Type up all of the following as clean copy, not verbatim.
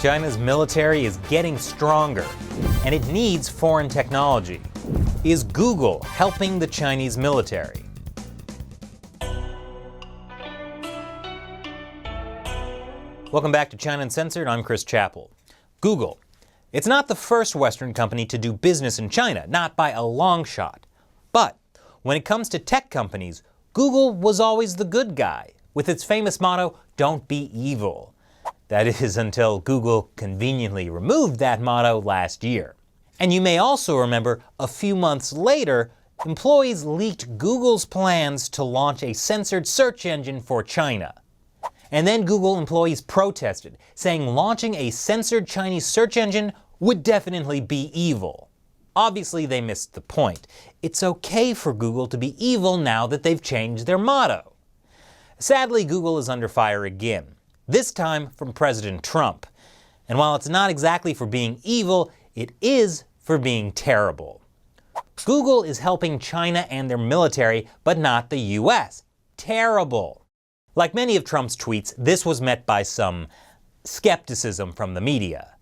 China's military is getting stronger, and it needs foreign technology. Is Google helping the Chinese military? Welcome back to China Uncensored. I'm Chris Chappell. Google. It's not the first Western company to do business in China, not by a long shot. But when it comes to tech companies, Google was always the good guy, with its famous motto, "Don't be evil." That is, until Google conveniently removed that motto last year. And you may also remember, a few months later, employees leaked Google's plans to launch a censored search engine for China. And then Google employees protested, saying launching a censored Chinese search engine would definitely be evil. Obviously, they missed the point. It's okay for Google to be evil now that they've changed their motto. Sadly, Google is under fire again, this time from President Trump. And while it's not exactly for being evil, it is for being terrible. Google is helping China and their military, but not the US. Terrible. Like many of Trump's tweets, this was met by some skepticism from the media.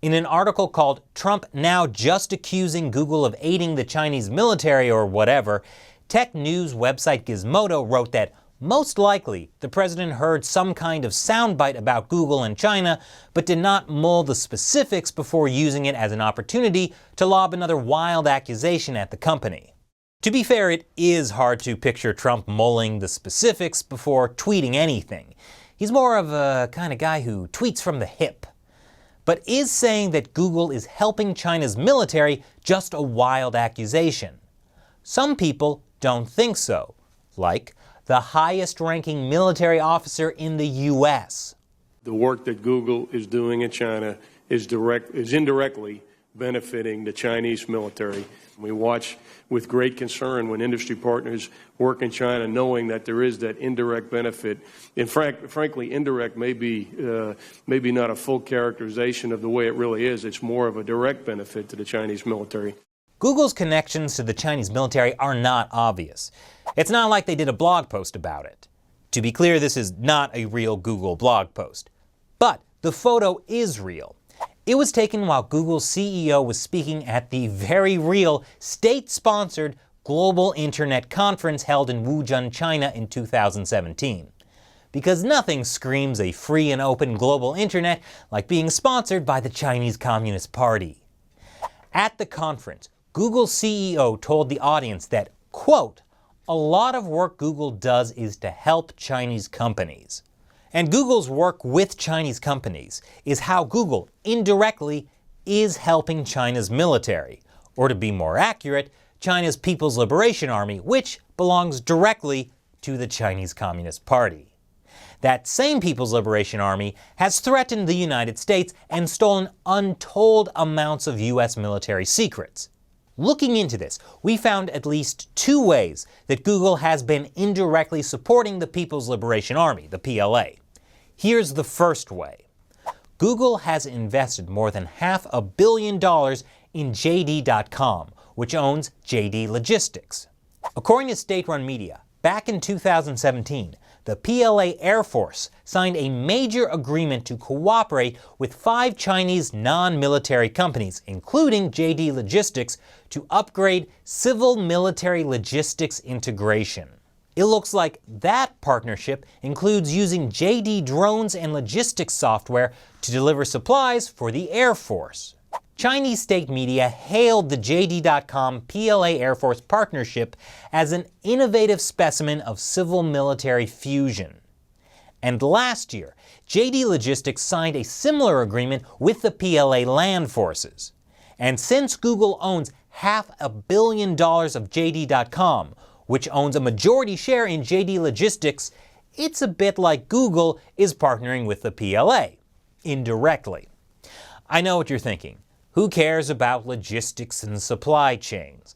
In an article called "Trump Now Just Accusing Google of Aiding the Chinese Military or Whatever," tech news website Gizmodo wrote that most likely the president heard some kind of soundbite about Google and China, but did not mull the specifics before using it as an opportunity to lob another wild accusation at the company. To be fair, it is hard to picture Trump mulling the specifics before tweeting anything. He's more of a kind of guy who tweets from the hip. But is saying that Google is helping China's military just a wild accusation? Some people don't think so, like the highest-ranking military officer in the U.S. The work that Google is doing in China is indirectly benefiting the Chinese military. We watch with great concern when industry partners work in China, knowing that there is that indirect benefit. And frankly, indirect may be not a full characterization of the way it really is. It's more of a direct benefit to the Chinese military. Google's connections to the Chinese military are not obvious. It's not like they did a blog post about it. To be clear, this is not a real Google blog post. But the photo is real. It was taken while Google's CEO was speaking at the very real, state-sponsored Global Internet Conference held in Wuzhen, China in 2017. Because nothing screams a free and open global internet like being sponsored by the Chinese Communist Party. At the conference, Google's CEO told the audience that, quote, "A lot of work Google does is to help Chinese companies." And Google's work with Chinese companies is how Google, indirectly, is helping China's military, or to be more accurate, China's People's Liberation Army, which belongs directly to the Chinese Communist Party. That same People's Liberation Army has threatened the United States and stolen untold amounts of US military secrets. Looking into this, we found at least two ways that Google has been indirectly supporting the People's Liberation Army, the PLA. Here's the first way. Google has invested more than $500 million in JD.com, which owns JD Logistics. According to state-run media, back in 2017, the PLA Air Force signed a major agreement to cooperate with 5 Chinese non-military companies, including JD Logistics, to upgrade civil-military logistics integration. It looks like that partnership includes using JD drones and logistics software to deliver supplies for the Air Force. Chinese state media hailed the JD.com PLA Air Force partnership as an innovative specimen of civil-military fusion. And last year, JD Logistics signed a similar agreement with the PLA land forces. And since Google owns $500 million of JD.com, which owns a majority share in JD Logistics, it's a bit like Google is partnering with the PLA, indirectly. I know what you're thinking. Who cares about logistics and supply chains?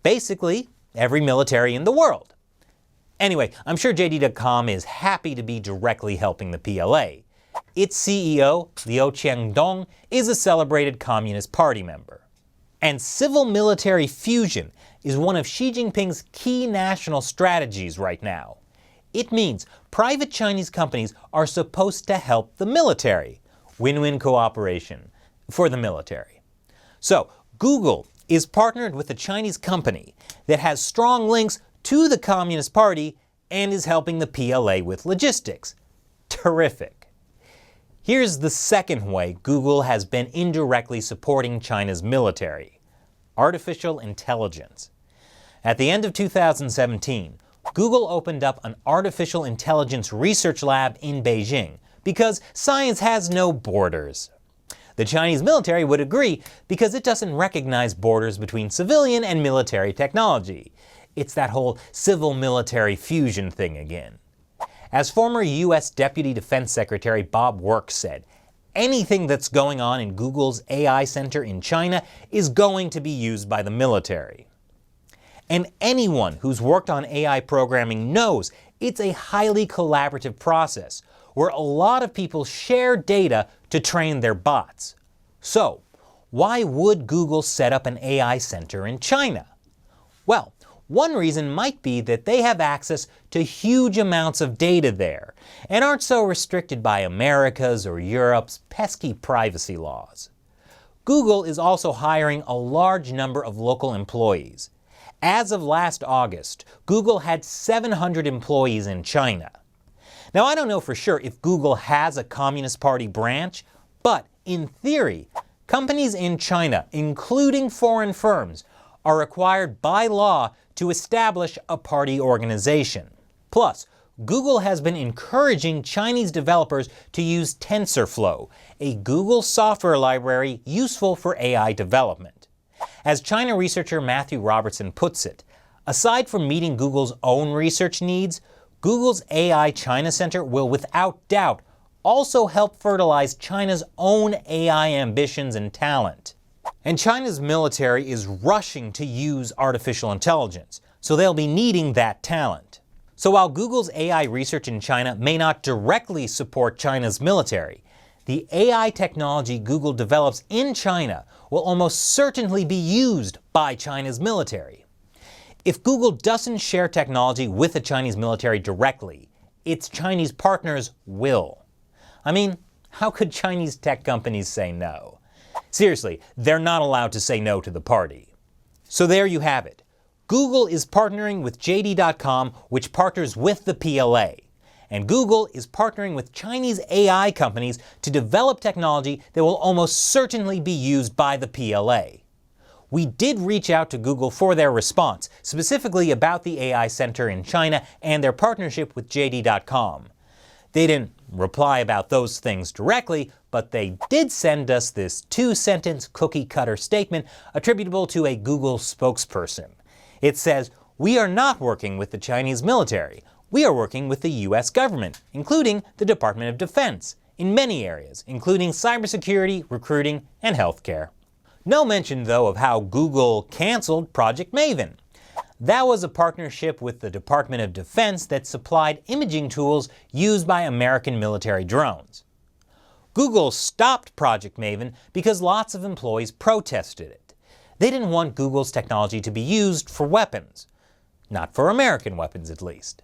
Basically, every military in the world. Anyway, I'm sure JD.com is happy to be directly helping the PLA. Its CEO, Liu Qiangdong, is a celebrated Communist Party member. And civil-military fusion is one of Xi Jinping's key national strategies right now. It means private Chinese companies are supposed to help the military, Win-win cooperation for the military. So, Google is partnered with a Chinese company that has strong links to the Communist Party and is helping the PLA with logistics. Terrific. Here's the second way Google has been indirectly supporting China's military: artificial intelligence. At the end of 2017, Google opened up an artificial intelligence research lab in Beijing because science has no borders. The Chinese military would agree because it doesn't recognize borders between civilian and military technology. It's that whole civil-military fusion thing again. As former U.S. Deputy Defense Secretary Bob Work said, anything that's going on in Google's AI center in China is going to be used by the military. And anyone who's worked on AI programming knows it's a highly collaborative process where a lot of people share data to train their bots. So, why would Google set up an AI center in China? Well, one reason might be that they have access to huge amounts of data there and aren't so restricted by America's or Europe's pesky privacy laws. Google is also hiring a large number of local employees. As of last August, Google had 700 employees in China. Now, I don't know for sure if Google has a Communist Party branch, but in theory, companies in China, including foreign firms, are required by law to establish a party organization. Plus, Google has been encouraging Chinese developers to use TensorFlow, a Google software library useful for AI development. As China researcher Matthew Robertson puts it, aside from meeting Google's own research needs, Google's AI China Center will without doubt also help fertilize China's own AI ambitions and talent. And China's military is rushing to use artificial intelligence, so they'll be needing that talent. So while Google's AI research in China may not directly support China's military, the AI technology Google develops in China will almost certainly be used by China's military. If Google doesn't share technology with the Chinese military directly, its Chinese partners will. I mean, how could Chinese tech companies say no? Seriously, they're not allowed to say no to the party. So there you have it. Google is partnering with JD.com, which partners with the PLA. And Google is partnering with Chinese AI companies to develop technology that will almost certainly be used by the PLA. We did reach out to Google for their response, specifically about the AI Center in China and their partnership with JD.com. They didn't reply about those things directly, but they did send us this 2-sentence cookie-cutter statement attributable to a Google spokesperson. It says, "We are not working with the Chinese military. We are working with the U.S. government, including the Department of Defense, in many areas, including cybersecurity, recruiting, and healthcare." No mention, though, of how Google canceled Project Maven. That was a partnership with the Department of Defense that supplied imaging tools used by American military drones. Google stopped Project Maven because lots of employees protested it. They didn't want Google's technology to be used for weapons. Not for American weapons, at least.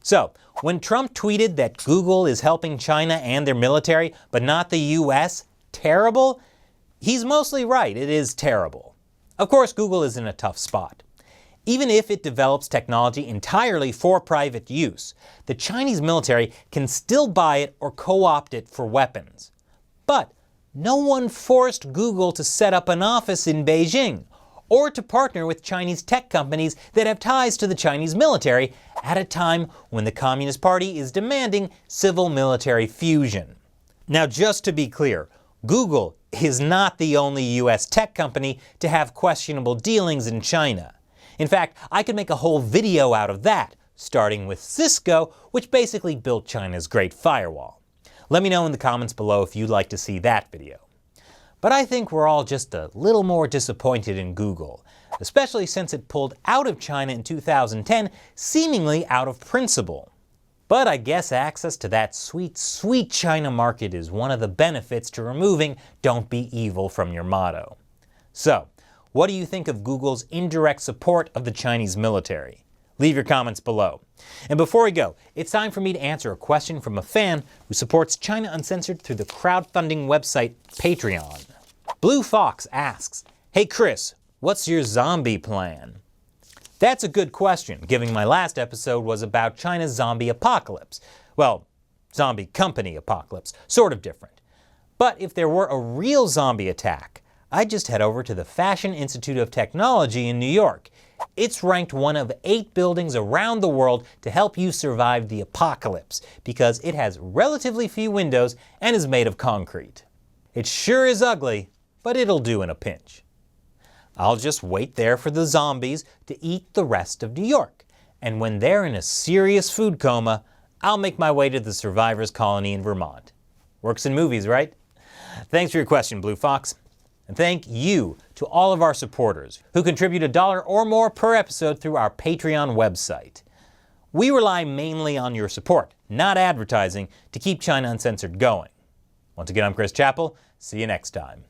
So, when Trump tweeted that Google is helping China and their military, but not the U.S., terrible, he's mostly right. It is terrible. Of course, Google is in a tough spot. Even if it develops technology entirely for private use, the Chinese military can still buy it or co-opt it for weapons. But no one forced Google to set up an office in Beijing or to partner with Chinese tech companies that have ties to the Chinese military at a time when the Communist Party is demanding civil-military fusion. Now, just to be clear, Google is not the only U.S. tech company to have questionable dealings in China. In fact, I could make a whole video out of that, starting with Cisco, which basically built China's Great Firewall. Let me know in the comments below if you'd like to see that video. But I think we're all just a little more disappointed in Google, especially since it pulled out of China in 2010, seemingly out of principle. But I guess access to that sweet, sweet China market is one of the benefits to removing "Don't be evil" from your motto. So, what do you think of Google's indirect support of the Chinese military? Leave your comments below. And before we go, it's time for me to answer a question from a fan who supports China Uncensored through the crowdfunding website Patreon. Blue Fox asks, "Hey Chris, what's your zombie plan?" That's a good question, given my last episode was about China's zombie apocalypse. Well, zombie company apocalypse, sort of different. But if there were a real zombie attack, I'd just head over to the Fashion Institute of Technology in New York. It's ranked one of 8 buildings around the world to help you survive the apocalypse because it has relatively few windows and is made of concrete. It sure is ugly, but it'll do in a pinch. I'll just wait there for the zombies to eat the rest of New York, and when they're in a serious food coma, I'll make my way to the survivors' colony in Vermont. Works in movies, right? Thanks for your question, Blue Fox. And thank you to all of our supporters who contribute $1 or more per episode through our Patreon website. We rely mainly on your support, not advertising, to keep China Uncensored going. Once again, I'm Chris Chappell. See you next time.